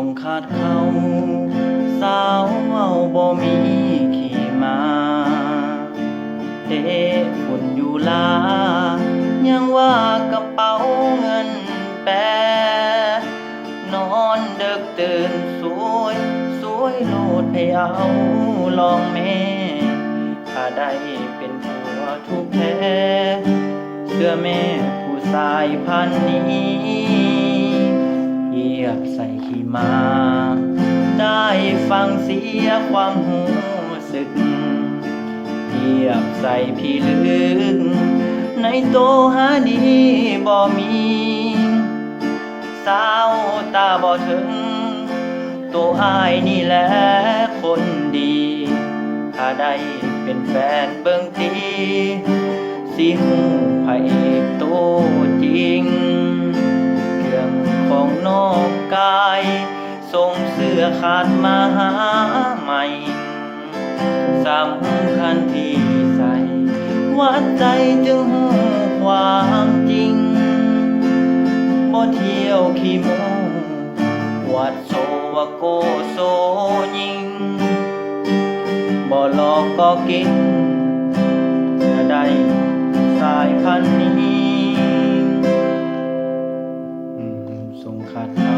งขาดเขาสาวเว้าบ่มีขี่มาเตะฝุ่นอยู่ลายังว่ากระเป๋าเงินแปรนอนเดึกตื่นสวยสวยโลดให้เอาลองแม่ถ้าได้เป็นผัวทุกแท้เสื้อแม่ผู้สายพันนี้เหยียบใส่ขี้มาได้ฟังเสียความหูสึกเหยียบใส่พี่ลึกในโตหาดีบ่มีสาวตาบ่ถึงตัวอายนี่แหละคนดีถ้าได้เป็นแฟนเบิ่งตีสิหูพระเอกตัวจริงเรื่องของนอกกายส่งเสื้อขาดมาหาใหม่สำคัญที่ใส่วัดใจจึงหูความจริงบ่เที่ยวขี้โมวัดโซวะโกโซยิงบ่หลอกก็กินจะได้สายพันธุ์นี้ส่งขาดเขา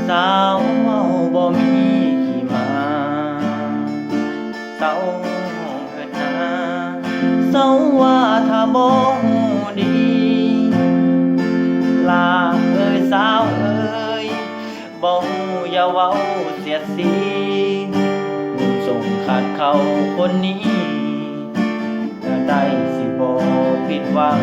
สาวเว้าบ่มีขี่มาเศร้าเกิดนาเศร้าว่าถ้าบ่ฮู้ดีลาเอ้ยสาวเอ้ยบ่ฮู้อย่าเว้าเสียดสีส่งขาดเขาคนนี้จะได้สิบ่ผิดหวัง